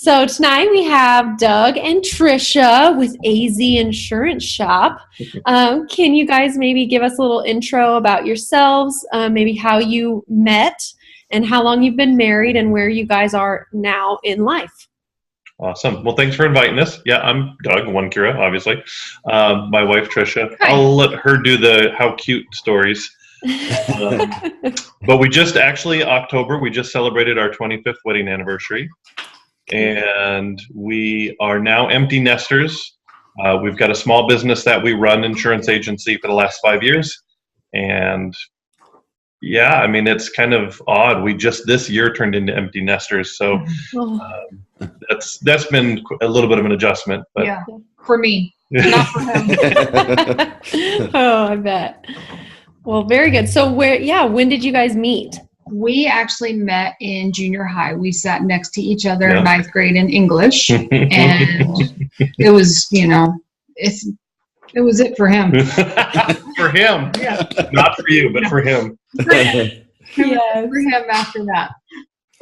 So tonight we have Doug and Tricia with AZ Insurance Shop. Can you guys maybe give us a little intro about yourselves, maybe how you met and how long you've been married and where you guys are now in life? Awesome. Well, thanks for inviting us. Yeah, I'm Doug, Wancura, obviously. My wife, Tricia. Hi. I'll let her do the how cute stories. But we just actually, October, we just celebrated our 25th wedding anniversary. And we are now empty nesters. We've got a small business that we run, insurance agency, for the last 5 years. And yeah, I mean, it's kind of odd. We just this year turned into empty nesters. So that's been a little bit of an adjustment. But Yeah, for me, not for him. Oh, I bet. Well, very good. So when did you guys meet? We actually met in junior high. We sat next to each other Yeah. in 9th grade in English, and it was, it was it for him. For him. Yeah. Not for you, but for him. Yes. For him after that.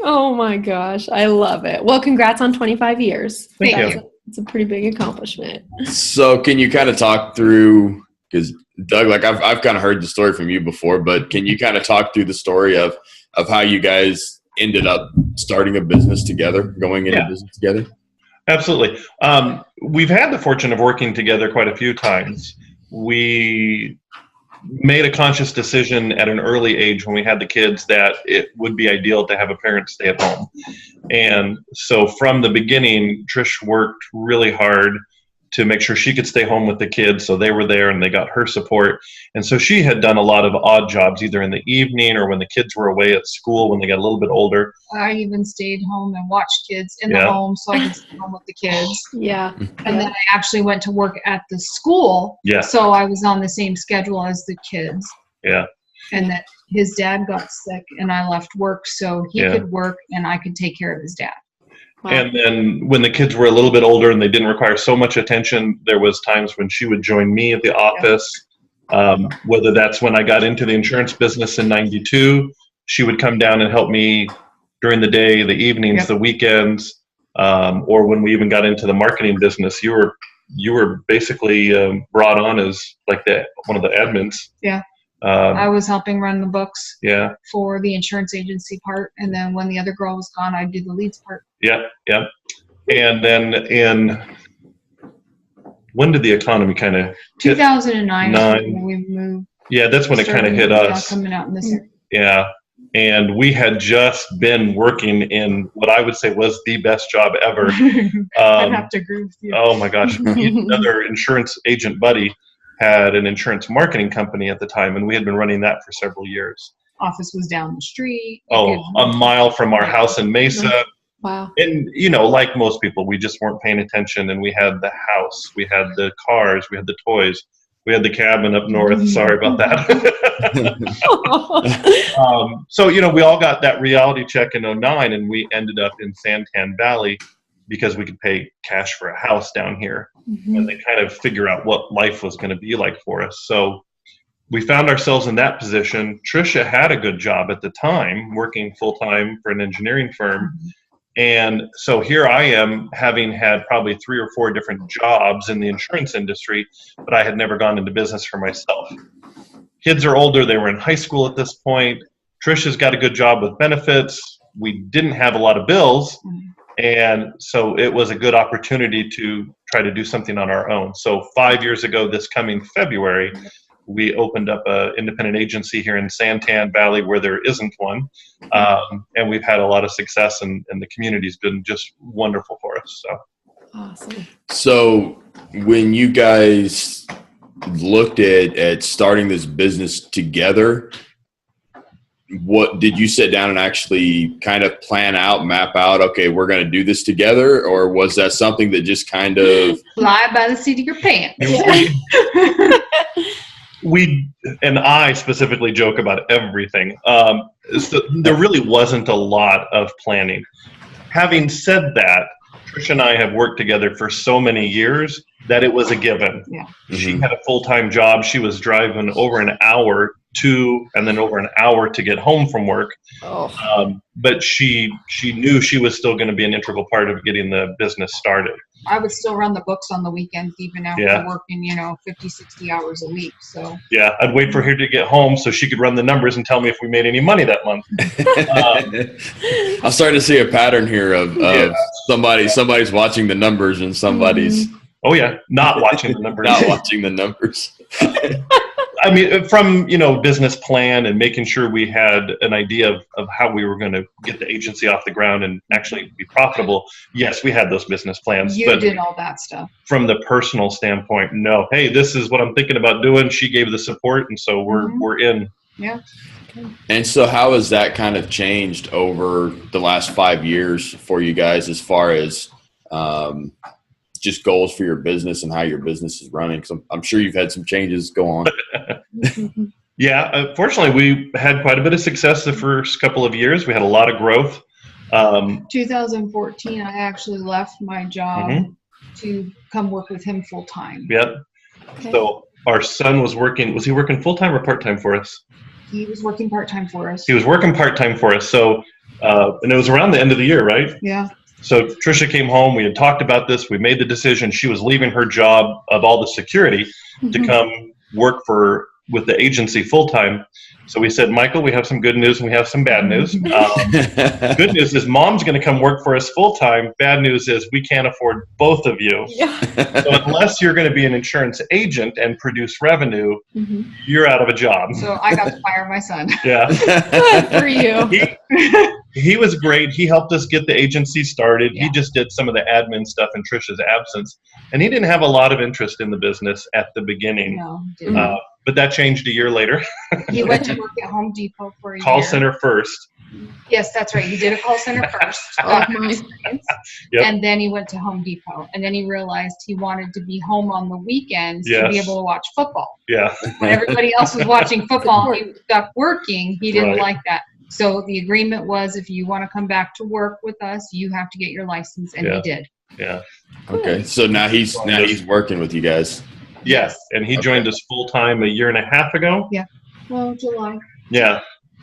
Oh my gosh, I love it. Well, congrats on 25 years. Thank you. It's a pretty big accomplishment. So can you kind of talk through, because Doug, like I've kind of heard the story from you before, but can you kind of talk through the story of how you guys ended up starting a business together, going into business together? Absolutely. We've had the fortune of working together quite a few times. We made a conscious decision at an early age when we had the kids that it would be ideal to have a parent stay at home. And so from the beginning, Trish worked really hard to make sure she could stay home with the kids, so they were there and they got her support. And so she had done a lot of odd jobs, either in the evening or when the kids were away at school when they got a little bit older. I even stayed home and watched kids in the home so I could stay home with the kids. Yeah. And then I actually went to work at the school. Yeah. So I was on the same schedule as the kids. Yeah. And that his dad got sick and I left work so he could work and I could take care of his dad. Wow. And then when the kids were a little bit older and they didn't require so much attention, there was times when she would join me at the office. Whether that's when I got into the insurance business in '92, she would come down and help me during the day, the evenings, the weekends, or when we even got into the marketing business, you were basically brought on as like one of the admins. Yeah. I was helping run the books for the insurance agency part, and then when the other girl was gone, I did the leads part. Yeah. And then when did the economy kind of 2009 when we moved. Yeah, that's when it kind of hit us. Coming out in this area. Yeah. And we had just been working in what I would say was the best job ever. I'd have to agree with you. Oh my gosh. Another insurance agent buddy had an insurance marketing company at the time, and we had been running that for several years. Office was down the street. A mile from our house in Mesa. Wow. And, like most people, we just weren't paying attention, and we had the house, we had the cars, we had the toys, we had the cabin up north. Sorry about that. So, we all got that reality check in '09, and we ended up in Santan Valley because we could pay cash for a house down here. And they kind of figure out what life was going to be like for us. So we found ourselves in that position. Tricia had a good job at the time, working full-time for an engineering firm. And so here I am, having had probably 3 or 4 different jobs in the insurance industry, but I had never gone into business for myself. Kids are older. They were in high school at this point. Tricia's got a good job with benefits. We didn't have a lot of bills. And so it was a good opportunity to try to do something on our own. So 5 years ago, this coming February, we opened up an independent agency here in Santan Valley where there isn't one. And we've had a lot of success, and the community's been just wonderful for us. So Awesome. So when you guys looked at starting this business together, what did you sit down and actually kind of plan out, map out, okay, we're going to do this together? Or was that something that just kind of fly by the seat of your pants? We and I specifically joke about everything. So there really wasn't a lot of planning. Having said that, Tricia and I have worked together for so many years that it was a given. Yeah. She had a full-time job. She was driving over an hour 2 and then over an hour to get home from work. But she knew she was still going to be an integral part of getting the business started. I would still run the books on the weekends, even after working, 50, 60 hours a week. So yeah, I'd wait for her to get home so she could run the numbers and tell me if we made any money that month. I'm starting to see a pattern here of somebody's watching the numbers and somebody's not watching the numbers. Not watching the numbers. I mean, from, business plan and making sure we had an idea of how we were going to get the agency off the ground and actually be profitable. Yes, we had those business plans. You did all that stuff. From the personal standpoint, no. Hey, this is what I'm thinking about doing. She gave the support, and so we're in. Yeah. And so how has that kind of changed over the last 5 years for you guys as far as just goals for your business and how your business is running? Because I'm sure you've had some changes go on. Yeah, fortunately, we had quite a bit of success the first couple of years. We had a lot of growth. 2014, I actually left my job to come work with him full time. Yep. Okay. So our son was working. Was he working full time or part time for us? He was working part time for us. He was working part time for us. So, and it was around the end of the year, right? Yeah. So Tricia came home. We had talked about this. We made the decision. She was leaving her job of all the security to come work with the agency full time. So we said, Michael, we have some good news and we have some bad news. Good news is Mom's going to come work for us full time. Bad news is we can't afford both of you. Yeah. So unless you're going to be an insurance agent and produce revenue, you're out of a job. So I got to fire my son. Yeah. Good for you. He was great. He helped us get the agency started. Yeah. He just did some of the admin stuff in Tricia's absence. And he didn't have a lot of interest in the business at the beginning. No, didn't. But that changed a year later. He went to work at Home Depot for a call year. Center first. Yes, that's right. He did a call center first. Yep. And then he went to Home Depot. And then he realized he wanted to be home on the weekends to be able to watch football. Yeah. When everybody else was watching football, he stuck working. He didn't like that. So the agreement was, if you want to come back to work with us, you have to get your license, and he did. Yeah. Okay. So now he's working with you guys. Yes, and he joined us full time a year and a half ago. Yeah. Well, July. Yeah.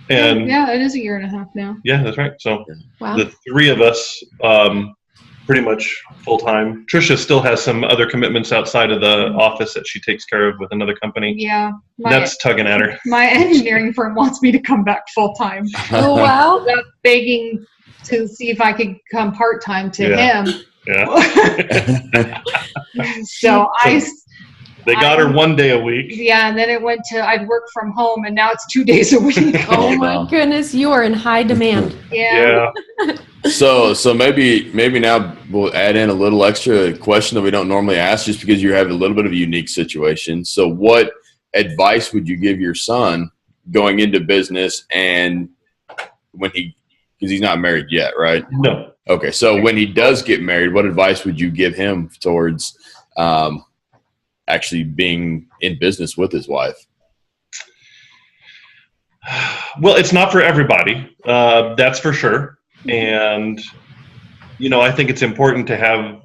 And yeah, it is a year and a half now. Yeah, that's right. So the three of us pretty much full time. Tricia still has some other commitments outside of the office that she takes care of with another company. Yeah. That's tugging at her. My engineering firm wants me to come back full time. Oh, wow. I'm begging to see if I could come part time to him. Yeah. So they got her 1 day a week. Yeah, and then it went to I'd work from home, and now it's 2 days a week. Oh my goodness, you are in high demand. Yeah. So maybe now we'll add in a little extra question that we don't normally ask, just because you have a little bit of a unique situation. So what advice would you give your son going into business, and because he's not married yet, right? No. Okay, so when he does get married, what advice would you give him towards actually being in business with his wife? Well, it's not for everybody. That's for sure. And, I think it's important to have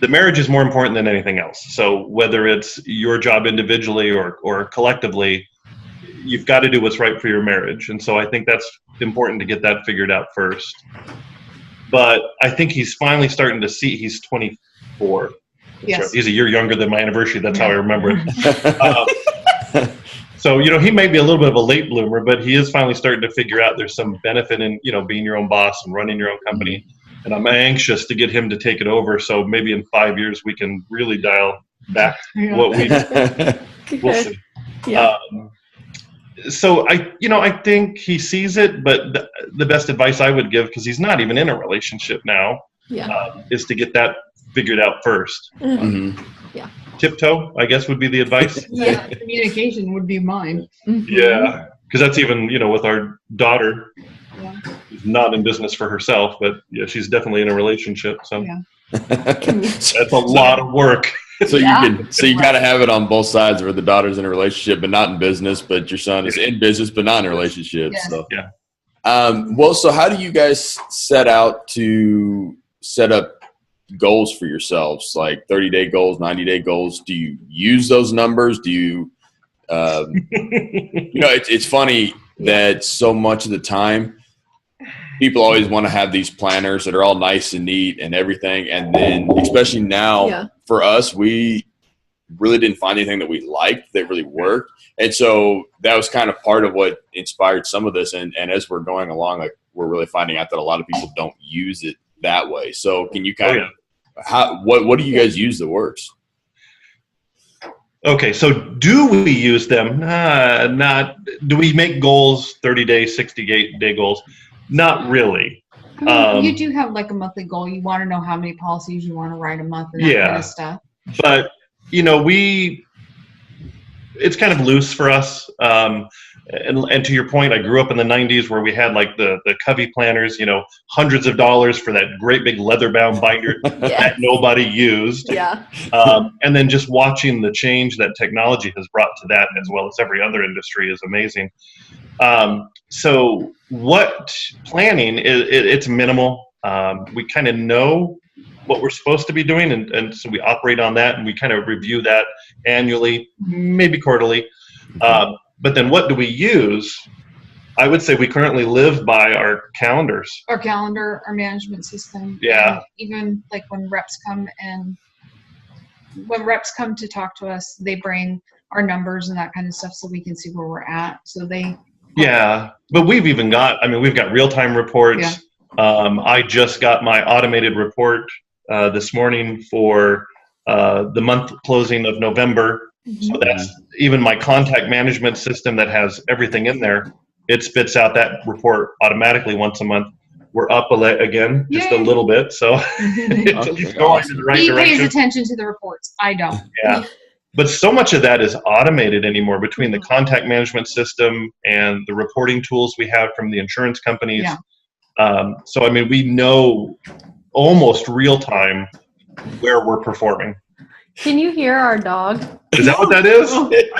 the marriage is more important than anything else. So whether it's your job individually or collectively, you've got to do what's right for your marriage. And so I think that's important to get that figured out first. But I think he's finally starting to see, he's 24. Yes. He's a year younger than my anniversary. That's how I remember it. So, he may be a little bit of a late bloomer, but he is finally starting to figure out there's some benefit in, being your own boss and running your own company. And I'm anxious to get him to take it over. So maybe in 5 years we can really dial back what we we'll see. Yeah. So I think he sees it, but the best advice I would give, because he's not even in a relationship now, is to get that figured out first. Mm-hmm. Yeah. Tiptoe, I guess, would be the advice. Yeah, communication would be mine. Mm-hmm. Yeah, because that's even, with our daughter, who's not in business for herself, but she's definitely in a relationship. So that's a lot of work. So you got to have it on both sides, where the daughter's in a relationship but not in business, but your son is in business but not in a relationship. Yes. So yeah. Well, so how do you guys set out to set up goals for yourselves, like 30-day goals, 90-day goals? Do you use those numbers? Do you It's funny that so much of the time people always want to have these planners that are all nice and neat and everything. And then especially now for us, we really didn't find anything that we liked that really worked. And so that was kind of part of what inspired some of this. And as we're going along, like we're really finding out that a lot of people don't use it that way. So can you kind of, what do you guys use that works? Okay, so do we use them? Do we make goals, 30-day, 60-day goals? Not really. I mean, you do have like a monthly goal. You want to know how many policies you want to write a month and that kind of stuff. But, it's kind of loose for us. And to your point, I grew up in the 90s where we had like the Covey planners, hundreds of dollars for that great big leather bound binder that nobody used. Yeah. And then just watching the change that technology has brought to that, as well as every other industry, is amazing. So what planning it's minimal. We kind of know what we're supposed to be doing, and so we operate on that, and we kind of review that annually, maybe quarterly. But then what do we use? I would say we currently live by our calendars. Our calendar, our management system. Yeah. And even like when reps come to talk to us, they bring our numbers and that kind of stuff so we can see where we're at. So but we've got real-time reports. I just got my automated report this morning for the month closing of November. So that's even my contact management system that has everything in there. It spits out that report automatically once a month. We're up again, just a little bit. So it's going in the right direction. He pays attention to the reports. I don't. Yeah. But so much of that is automated anymore between the contact management system and the reporting tools we have from the insurance companies. Yeah. So, we know almost real time where we're performing. Can you hear our dog? Is that what that is?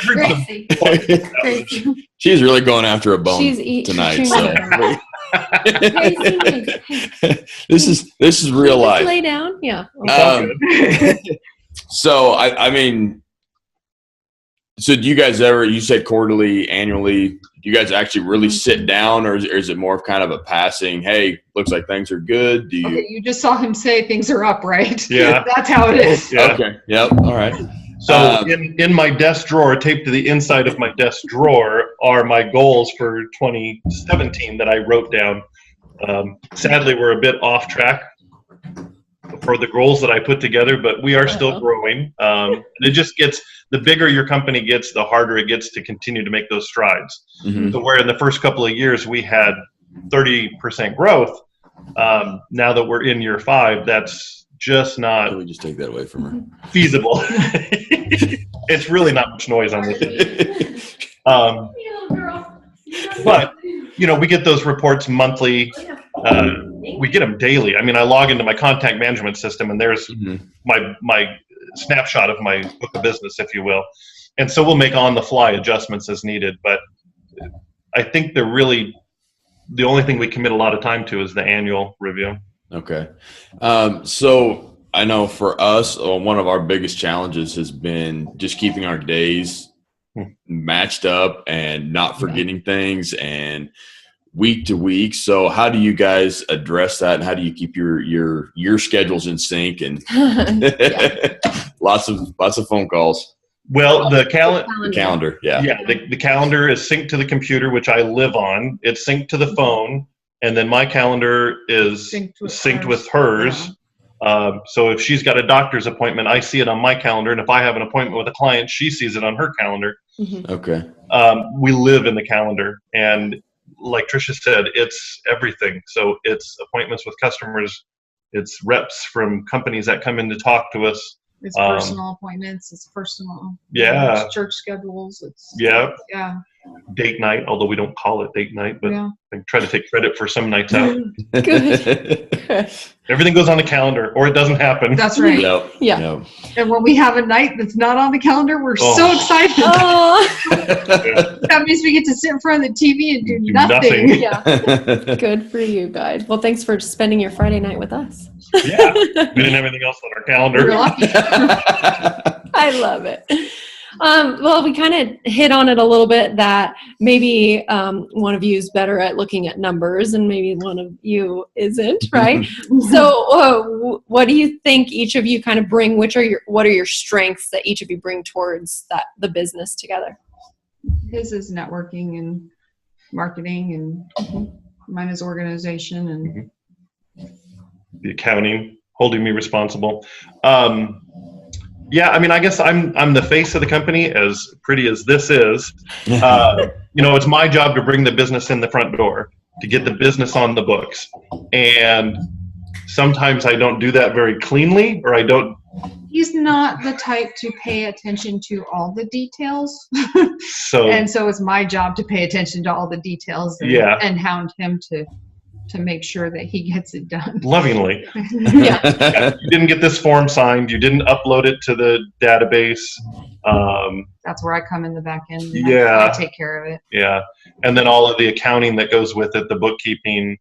Gracie. She's really going after a bone tonight. So. This is real life. Lay down. Yeah. So so do you guys you said quarterly, annually, do you guys actually really sit down, or is it more of kind of a passing, hey, looks like things are good? You just saw him say things are up, right? Yeah. That's how it is. Yeah. Okay. Yep. All right. So in my desk drawer, taped to the inside of my desk drawer, are my goals for 2017 that I wrote down. Sadly, we're a bit off track for the goals that I put together, but we are still growing. It just gets, the bigger your company gets, the harder it gets to continue to make those strides. So where in the first couple of years we had 30% growth, now that we're in year 5, that's just not. Let me just take that away from her. Feasible. It's really not much noise on this. But we get those reports monthly. We get them daily. I log into my contact management system, and there's my snapshot of my book of business, if you will. And so we'll make on-the-fly adjustments as needed. But I think the only thing we commit a lot of time to is the annual review. Okay. So I know for us, one of our biggest challenges has been just keeping our days matched up and not forgetting things and week to week. So how do you guys address that, and how do you keep your schedules in sync and lots of phone calls? Well, the calendar. Yeah. Yeah. The calendar is synced to the computer, which I live on. It's synced to the phone, and then my calendar is synced with hers. So if she's got a doctor's appointment, I see it on my calendar, and if I have an appointment with a client, she sees it on her calendar. Okay. We live in the calendar, and like Tricia said, it's everything. So it's appointments with customers, it's reps from companies that come in to talk to us. It's personal appointments. It's personal. Yeah. It's church schedules. Yeah. Date night, although we don't call it date night, but I try to take credit for some nights out. Good. Everything goes on the calendar, or it doesn't happen. That's right. Yep. Yeah. Yep. And when we have a night that's not on the calendar, we're so excited. That means we get to sit in front of the TV and do nothing. Yeah. Good for you guys. Well, thanks for spending your Friday night with us. Yeah. We didn't have anything else on our calendar. We're lucky. I love it. Well, we kind of hit on it a little bit that maybe one of you is better at looking at numbers and maybe one of you isn't, right? So what do you think each of you kind of bring? What are your strengths that each of you bring towards the business together? His is networking and marketing, and mine is organization and the accounting, holding me responsible. Yeah, I mean, I guess I'm the face of the company, as pretty as this is. It's my job to bring the business in the front door, to get the business on the books. And sometimes I don't do that very cleanly, or I don't. He's not the type to pay attention to all the details. So it's my job to pay attention to all the details and hound him to make sure that he gets it done. Lovingly. Yeah. You didn't get this form signed. You didn't upload it to the database. That's where I come in the back end. I take care of it. Yeah. And then all of the accounting that goes with it, the bookkeeping,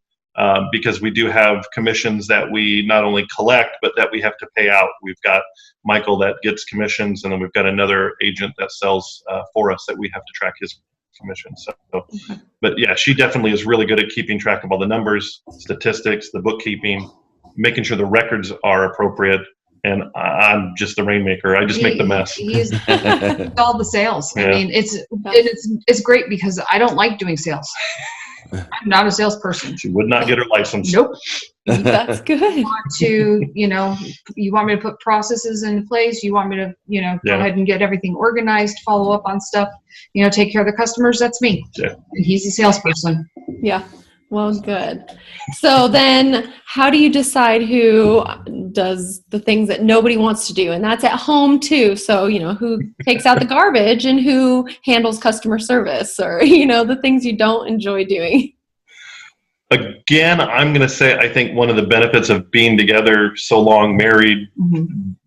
because we do have commissions that we not only collect, but that we have to pay out. We've got Michael that gets commissions, and then we've got another agent that sells for us that we have to track his commission. But yeah, she definitely is really good at keeping track of all the numbers, statistics, the bookkeeping, making sure the records are appropriate. And I'm just the rainmaker. I just make the mess. He's all the sales. Yeah. I mean, it's great because I don't like doing sales. I'm not a salesperson. She would not get her license. Nope. That's good. You want me to put processes in place. You want me to, go ahead and get everything organized, follow up on stuff, take care of the customers. That's me. Yeah. And he's a salesperson. Yeah. Well, good. So then how do you decide who does the things that nobody wants to do? And that's at home too. So, who takes out the garbage and who handles customer service, or, the things you don't enjoy doing? Again, I'm going to say, I think one of the benefits of being together so long, married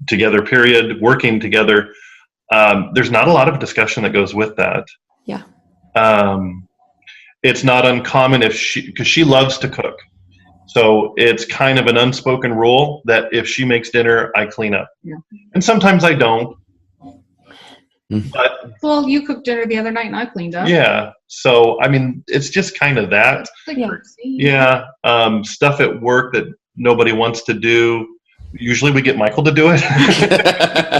together, period, working together, there's not a lot of discussion that goes with that. Yeah. It's not uncommon because she loves to cook. So it's kind of an unspoken rule that if she makes dinner, I clean up. Yeah. And sometimes I don't. But, well, you cooked dinner the other night and I cleaned up. Yeah. So, I mean, it's just kind of that. Yeah. Stuff at work that nobody wants to do. Usually we get Michael to do it.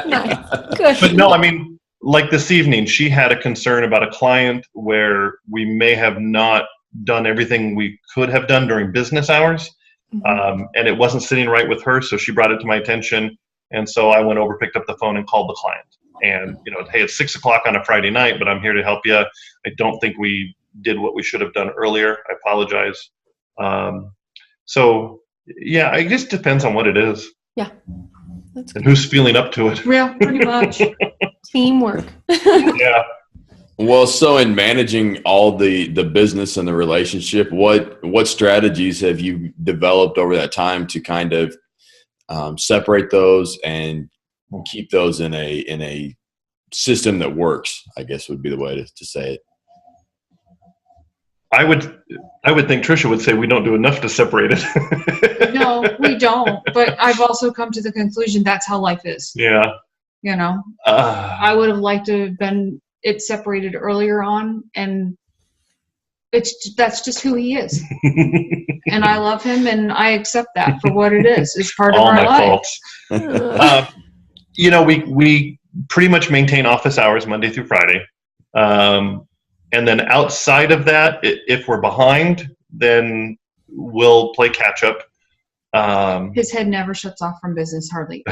Nice. Good. But no, I mean, like this evening, she had a concern about a client where we may have not done everything we could have done during business hours. And it wasn't sitting right with her. So she brought it to my attention. And so I went over, picked up the phone and called the client. And, hey, it's 6:00 on a Friday night, but I'm here to help you. I don't think we did what we should have done earlier. I apologize. So, yeah, it just depends on what it is. Yeah. That's and who's feeling up to it. Yeah, pretty much. Teamwork. Yeah. Well, so in managing all the business and the relationship, what strategies have you developed over that time to kind of separate those and keep those in a system that works, I guess would be the way to say it. I would think Tricia would say we don't do enough to separate it. No, we don't. But I've also come to the conclusion that's how life is. Yeah. I would have liked to have been it separated earlier on, and that's just who he is. And I love him, and I accept that for what it is. It's part of our life. We pretty much maintain office hours Monday through Friday. And then outside of that, if we're behind, then we'll play catch up. His head never shuts off from business, hardly.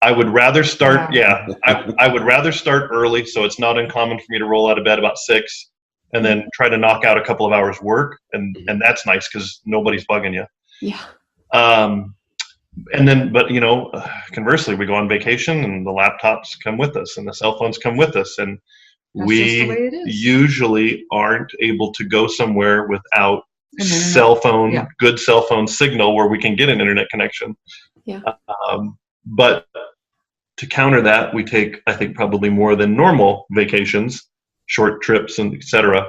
I would rather start, I would rather start early, so it's not uncommon for me to roll out of bed about 6 and then try to knock out a couple of hours work, and that's nice because nobody's bugging you. Yeah. And then, but conversely, we go on vacation and the laptops come with us and the cell phones come with us, and we usually aren't able to go somewhere without good cell phone signal where we can get an internet connection. Yeah. But to counter that, we take, I think, probably more than normal vacations, short trips, and etc.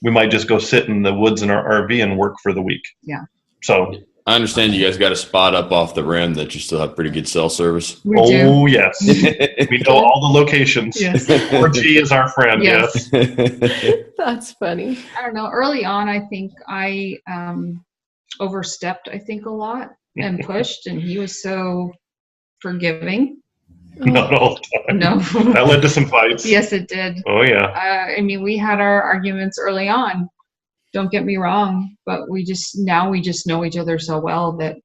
We might just go sit in the woods in our RV and work for the week. Yeah. So I understand you guys got a spot up off the rim that you still have pretty good cell service. We do. Oh, yes. We know all the locations. Yes. 4G is our friend, Yes. yes. That's funny. I don't know. Early on, I think I overstepped, I think, a lot and pushed, and he was so forgiving. Not all the time. No. That led to some fights. Yes, it did. Oh, yeah. I mean, we had our arguments early on. Don't get me wrong, but we just know each other so well that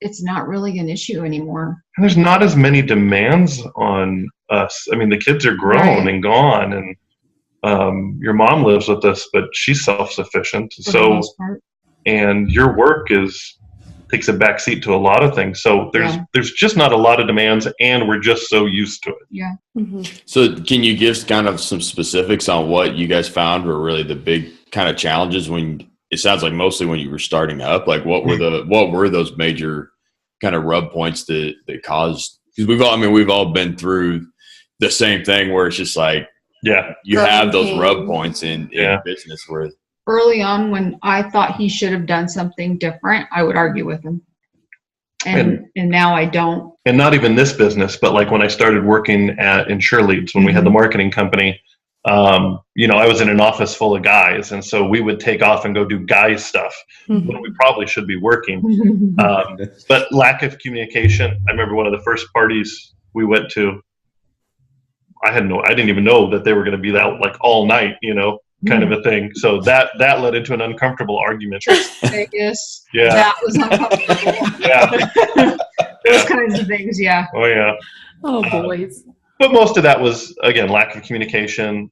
it's not really an issue anymore. And there's not as many demands on us. I mean, the kids are grown and gone, and your mom lives with us, but she's self-sufficient. For the most part. And your work takes a back seat to a lot of things. So there's just not a lot of demands, and we're just so used to it. Yeah. Mm-hmm. So can you give kind of some specifics on what you guys found were really the big kind of challenges when it sounds like mostly when you were starting up? Like what were those major kind of rub points that caused, because we've all been through the same thing where it's just like, you have those rub points in business where early on when I thought he should have done something different, I would argue with him. And now I don't. And not even this business, but like when I started working at InsureLeads, when we had the marketing company, I was in an office full of guys, and so we would take off and go do guy stuff when we probably should be working. But lack of communication. I remember one of the first parties we went to, I didn't even know that they were going to be that like all night, kind of a thing. So that led into an uncomfortable argument. Vegas. Yeah. That was uncomfortable. Yeah. Those kinds of things, yeah. Oh, yeah. Oh, boys. But most of that was, again, lack of communication,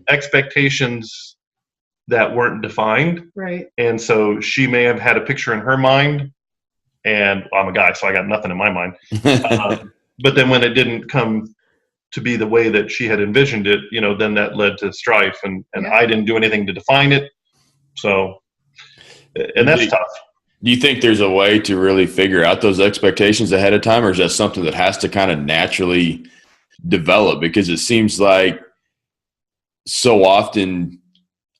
expectations that weren't defined. Right. And so she may have had a picture in her mind, and I'm a guy, so I got nothing in my mind. But then when it didn't come to be the way that she had envisioned it, then that led to strife, and I didn't do anything to define it. So, and that's tough. Do you think there's a way to really figure out those expectations ahead of time, or is that something that has to kind of naturally develop? Because it seems like so often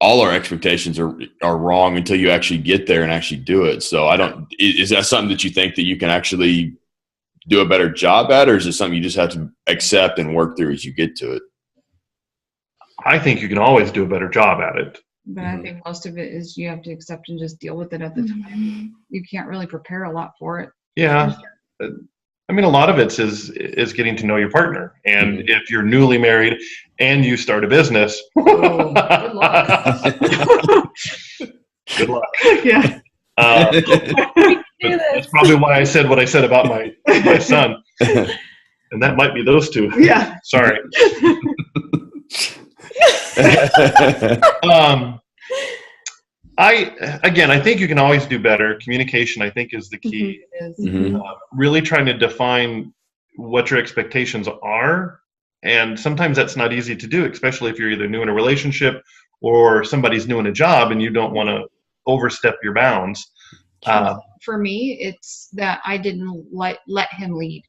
all our expectations are wrong until you actually get there and actually do it. So is that something that you think that you can actually do a better job at, or is it something you just have to accept and work through as you get to it? I think you can always do a better job at it. But I think most of it is you have to accept and just deal with it at the time. You can't really prepare a lot for it. Yeah. I mean, a lot of it is getting to know your partner. And if you're newly married and you start a business, good luck. Good luck. Yeah. That's probably why I said what I said about my son. And that might be those two. Yeah. Sorry. I think you can always do better. Communication, I think, is the key. Really trying to define what your expectations are. And sometimes that's not easy to do, especially if you're either new in a relationship or somebody's new in a job and you don't want to overstep your bounds. For me, it's that I didn't let him lead.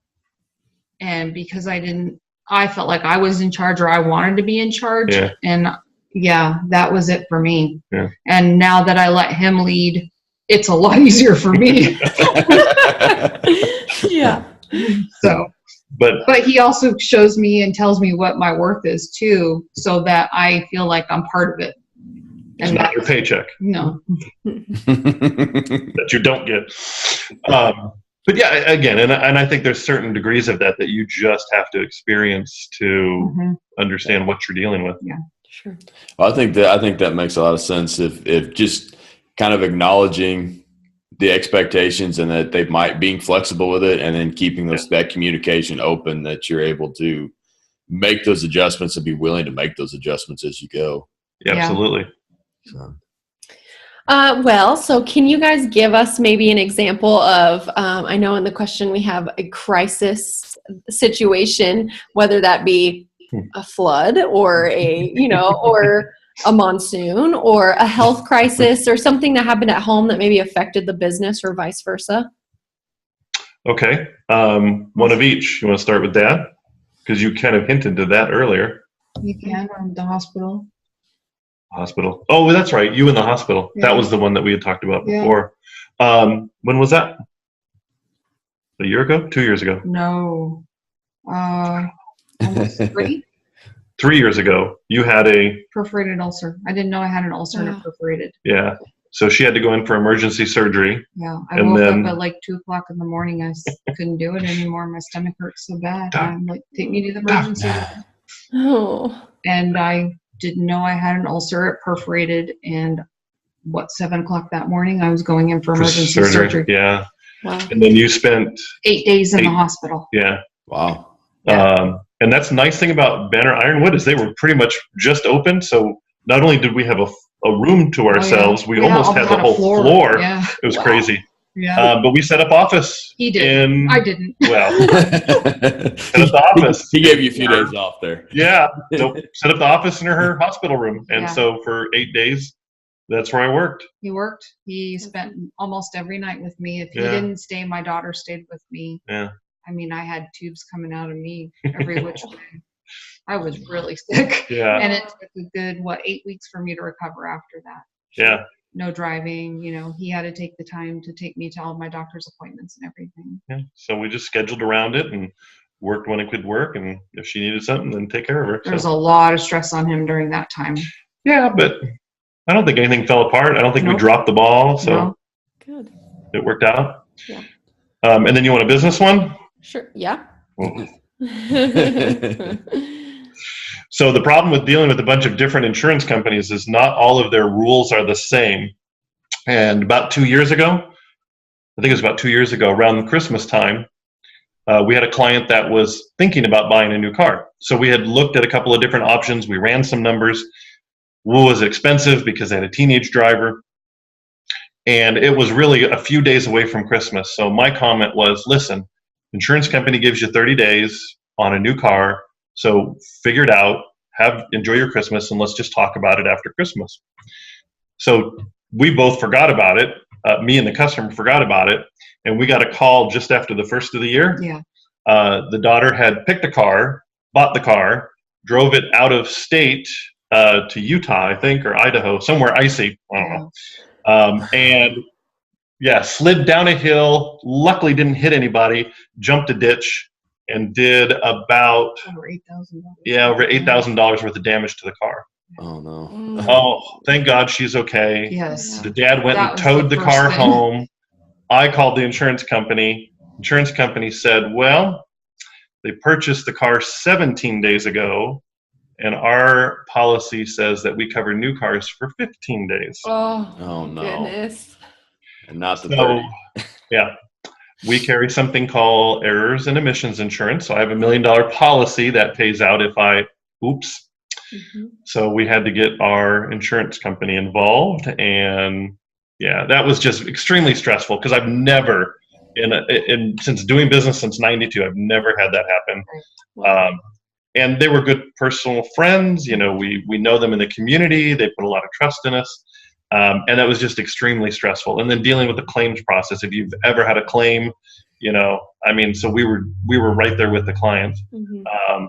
And because I felt like I was in charge, or I wanted to be in charge. Yeah. And that was it for me. Yeah. And now that I let him lead, it's a lot easier for me. Yeah. So, but he also shows me and tells me what my worth is too, so that I feel like I'm part of it. It's not your paycheck. No. That you don't get. But yeah, again, and I think there's certain degrees of that you just have to experience to understand what you're dealing with. Yeah, sure. Well, I think that makes a lot of sense. If just kind of acknowledging the expectations and that they might being flexible with it, and then keeping that communication open, that you're able to make those adjustments and be willing to make those adjustments as you go. Yeah, absolutely. So. So can you guys give us maybe an example of, I know in the question we have a crisis situation, whether that be a flood or or a monsoon or a health crisis or something that happened at home that maybe affected the business or vice versa? Okay. One of each. You want to start with Dad? Because you kind of hinted to that earlier. You can, or the hospital. Hospital. Oh, that's right. You in the hospital. Yeah. That was the one that we had talked about Yeah. before. When was that? A year ago? 2 years ago? No. Almost 3. 3 years ago. You had a Perforated ulcer. I didn't know I had an ulcer and a perforated. Yeah. So she had to go in for emergency surgery. Yeah. I And woke then- up at like 2:00 in the morning. I couldn't do it anymore. My stomach hurt so bad. I'm like, take me to the emergency room. Oh. And I didn't know I had an ulcer. It perforated. And 7:00 that morning, I was going in for emergency surgery. Yeah. Wow. And then you spent 8 days in the 8 hospital. Yeah. Wow. Yeah. And that's the nice thing about Banner Ironwood is they were pretty much just open. So not only did we have a room to ourselves, we almost had the whole floor. Yeah. It was Wow. crazy. Yeah. But we set up office. He did. I didn't. Well, set up the office. He gave you a few days off there. Yeah. So set up the office in her hospital room. And Yeah. so for 8 days, that's where I worked. He worked. He spent almost every night with me. If he Yeah. didn't stay, my daughter stayed with me. Yeah. I mean, I had tubes coming out of me every which way. I was really sick. Yeah. And it took a good, 8 weeks for me to recover after that. Yeah. No driving, he had to take the time to take me to all my doctor's appointments and everything. Yeah. So we just scheduled around it and worked when it could work. And if she needed something, then take care of her. There was a lot of stress on him during that time. Yeah, but I don't think anything fell apart. I don't think we Nope. dropped the ball. So No. Good. it worked out. Yeah. And then you want a business one? Sure. Yeah. So the problem with dealing with a bunch of different insurance companies is not all of their rules are the same. And about 2 years ago, I think it was about 2 years ago, around Christmas time, we had a client that was thinking about buying a new car. So we had looked at a couple of different options. We ran some numbers. What was expensive because they had a teenage driver. And it was really a few days away from Christmas. So my comment was, listen, insurance company gives you 30 days on a new car. So figure it out, enjoy your Christmas, and let's just talk about it after Christmas. So we both forgot about it. Me and the customer forgot about it. And we got a call just after the first of the year. Yeah. The daughter had picked a car, bought the car, drove it out of state to Utah, I think, or Idaho, somewhere icy. I don't know. And yeah, slid down a hill, luckily didn't hit anybody, jumped a ditch, and did about Over $8,000. over $8,000 worth of damage to the car. Oh no. Oh, thank God she's okay. Yes. The dad went That and was towed the the first car thing. home. I called the insurance company. Insurance company said, well, they purchased the car 17 days ago, and our policy says that we cover new cars for 15 days. Oh no. Goodness. And not the So, 30. yeah. We carry something called errors and omissions insurance. So I have $1 million policy that pays out if I oops. Mm-hmm. So we had to get our insurance company involved, and yeah, that was just extremely stressful because I've never, since doing business since '92, I've never had that happen. Wow. And they were good personal friends. We know them in the community. They put a lot of trust in us, and that was just extremely stressful. And then dealing with the claims process. If you've ever had a claim, so we were right there with the client. Mm-hmm.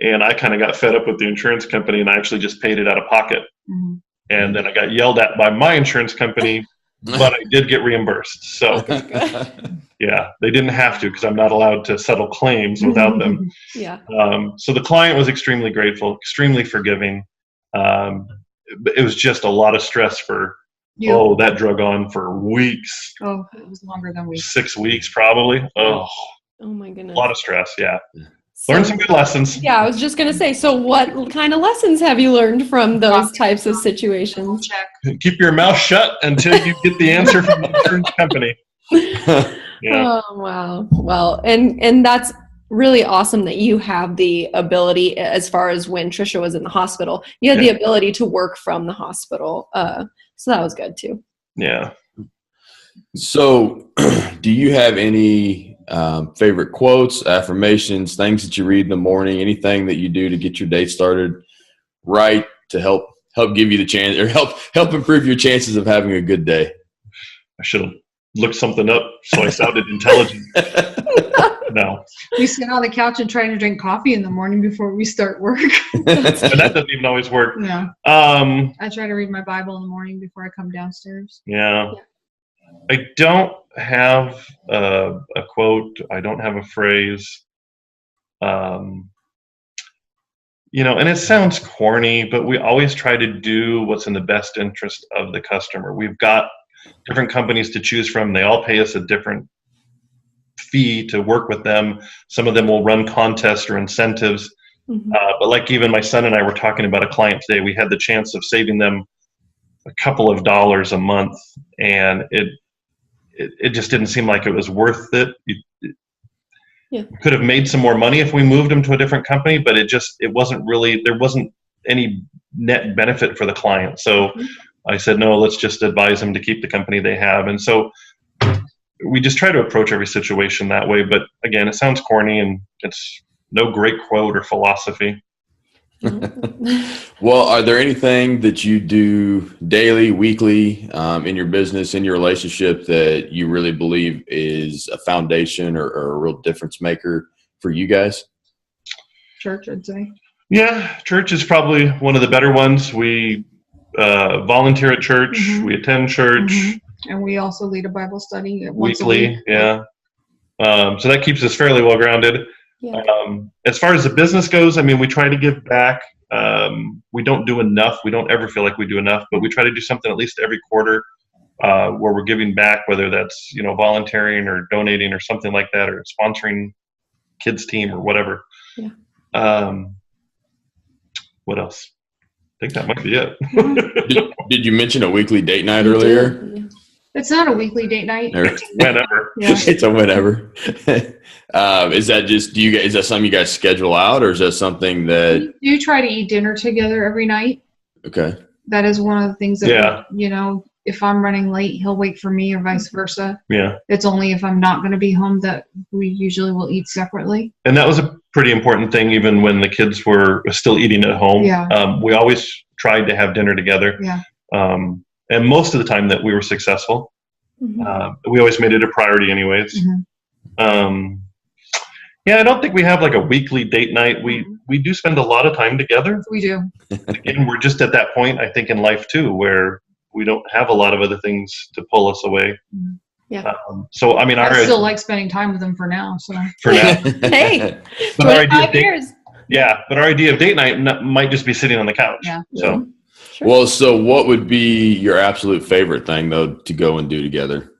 And I kind of got fed up with the insurance company, and I actually just paid it out of pocket. Mhm. And then I got yelled at by my insurance company, but I did get reimbursed. So, yeah, they didn't have to because I'm not allowed to settle claims without them. Yeah. So the client was extremely grateful, extremely forgiving. It was just a lot of stress for, that drug on for weeks. Oh, it was longer than we. 6 weeks probably. Oh, Oh my goodness. a lot of stress, yeah. So- Learned some good lessons. Yeah, I was just going to say, so what kind of lessons have you learned from those types of situations? Check. Keep your mouth shut until you get the answer from the insurance company. Yeah. Oh, wow. Well, and that's really awesome that you have the ability, as far as when Tricia was in the hospital, you had the ability to work from the hospital. So that was good too. Yeah. So, do you have any favorite quotes, affirmations, things that you read in the morning, anything that you do to get your day started right to help give you the chance or help improve your chances of having a good day? I should have looked something up so I sounded intelligent. No. We sit on the couch and try to drink coffee in the morning before we start work. And that doesn't even always work. Yeah. I try to read my Bible in the morning before I come downstairs. Yeah. I don't have a quote. I don't have a phrase. And it sounds corny, but we always try to do what's in the best interest of the customer. We've got different companies to choose from. They all pay us a different fee to work with them. Some of them will run contests or incentives. But like even my son and I were talking about a client today, we had the chance of saving them a couple of dollars a month, and it just didn't seem like it was worth it. Could have made some more money if we moved them to a different company, but it wasn't really, there wasn't any net benefit for the client. So I said, no, let's just advise them to keep the company they have. And so we just try to approach every situation that way. But again, it sounds corny, and it's no great quote or philosophy. Well, are there anything that you do daily, weekly, in your business, in your relationship, that you really believe is a foundation or a real difference maker for you guys? Church, I'd say. Yeah, church is probably one of the better ones. We volunteer at church. We attend church. And we also lead a Bible study weekly. Yeah. So that keeps us fairly well grounded. Yeah. As far as the business goes, I mean, we try to give back. We don't do enough. We don't ever feel like we do enough, but we try to do something at least every quarter where we're giving back, whether that's, volunteering or donating or something like that, or sponsoring kids team or whatever. Yeah. What else? I think that might be it. Did you mention a weekly date night earlier? Yeah. It's not a weekly date night. Whenever. Yeah. It's a whenever. Is that something you guys schedule out, or is that something that we do try to eat dinner together every night? Okay. That is one of the things that if I'm running late, he'll wait for me, or vice versa. Yeah. It's only if I'm not going to be home that we usually will eat separately. And that was a pretty important thing, even when the kids were still eating at home. Yeah. We always tried to have dinner together. Yeah. And most of the time that we were successful. We always made it a priority anyways. I don't think we have like a weekly date night. We do spend a lot of time together. We do. And we're just at that point, I think, in life too, where we don't have a lot of other things to pull us away. Yeah. So, I mean, I still like spending time with them for now. So. For now. Hey, but our idea of date night might just be sitting on the couch. Yeah. So. Sure. Well, so what would be your absolute favorite thing, though, to go and do together?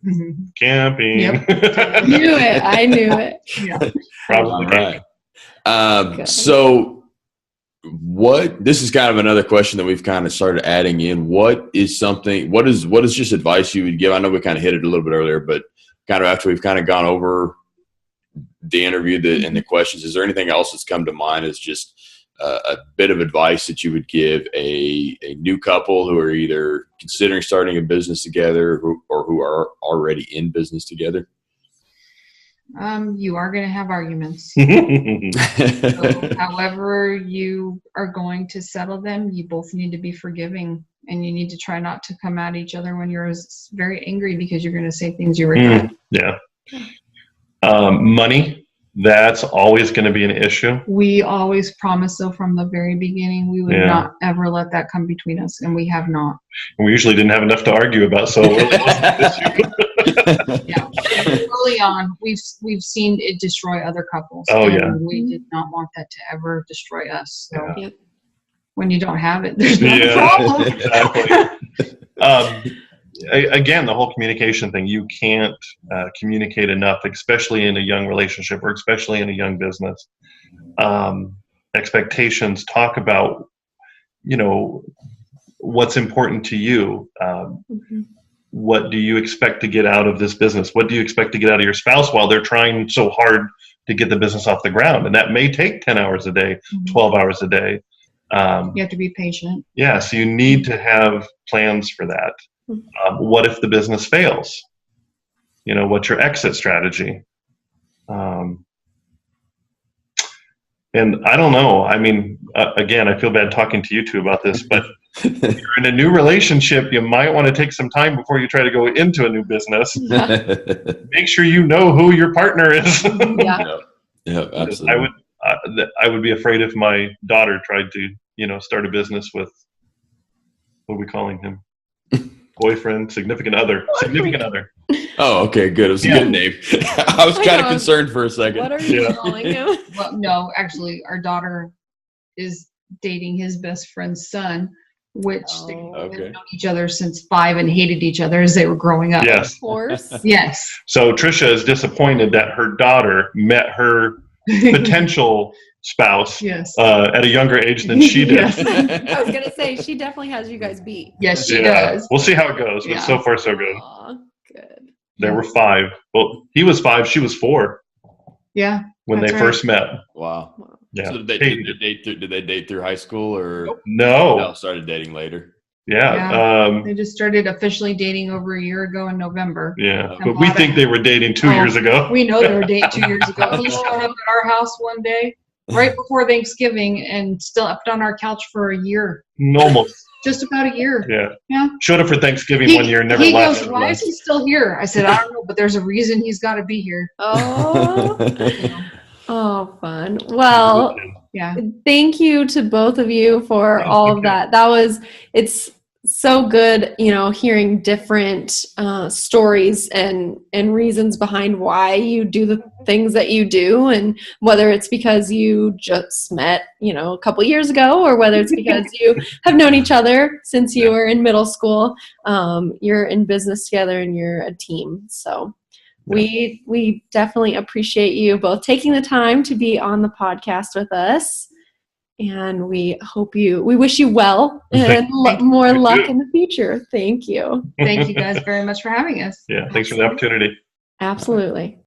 Camping. Yep. I knew it. Yeah. Probably. Right. So this is kind of another question that we've kind of started adding in. What is just advice you would give? I know we kind of hit it a little bit earlier, but kind of after we've kind of gone over the interview and the questions, is there anything else that's come to mind as just a bit of advice that you would give a new couple who are either considering starting a business together or who are already in business together? You are going to have arguments. So, however you are going to settle them, you both need to be forgiving, and you need to try not to come at each other when you're very angry, because you're going to say things you regret. Yeah. Money. That's always going to be an issue. We always promised, though, from the very beginning, we would not ever let that come between us, and we have not. We usually didn't have enough to argue about, so it really wasn't an issue. Yeah. Early on, we've seen it destroy other couples. Oh, yeah. We did not want that to ever destroy us. So when you don't have it, there's no problem. Exactly. Again, the whole communication thing, you can't communicate enough, especially in a young relationship or especially in a young business. Expectations, talk about, what's important to you. What do you expect to get out of this business? What do you expect to get out of your spouse while they're trying so hard to get the business off the ground? And that may take 10 hours a day, 12 hours a day. You have to be patient. Yeah, so you need to have plans for that. What if the business fails? What's your exit strategy? And I don't know. I mean, again, I feel bad talking to you two about this, but if you're in a new relationship, you might want to take some time before you try to go into a new business. Make sure you know who your partner is. Yeah, absolutely. I would be afraid if my daughter tried to, start a business with, what are we calling him? Boyfriend, significant other. Oh, okay, good. It was a good name. I was kind of concerned for a second. What are you calling him? Well, no, actually, our daughter is dating his best friend's son, which they've known each other since 5 and hated each other as they were growing up. Yes. Of course. Yes. So Tricia is disappointed that her daughter met her potential spouse at a younger age than she did. Yes. I was going to say, she definitely has you guys beat. Yes, she does. We'll see how it goes, but so far so good. Aw, good. They were 5. Well, he was 5, she was 4. Yeah. When they first met. Wow. Yeah. So did they date through high school or no? Started dating later. Yeah. They just started officially dating over a year ago in November. Yeah. But we think they were dating 2 years ago. We know they were dating 2 years ago. He showed up at our house one day right before Thanksgiving and slept on our couch for a year. Almost. Just about a year. Yeah. Showed up for Thanksgiving one year and never left. He goes, why is he still here? I said, I don't know, but there's a reason he's got to be here. Oh. Oh, fun. Well, thank you to both of you for all of that. It's so good, hearing different stories and reasons behind why you do the things that you do, and whether it's because you just met, a couple years ago, or whether it's because you have known each other since you were in middle school. You're in business together and you're a team. So we definitely appreciate you both taking the time to be on the podcast with us. And we wish you well and more luck in the future. Thank you. Thank you guys very much for having us. Yeah, thanks for the opportunity. Absolutely.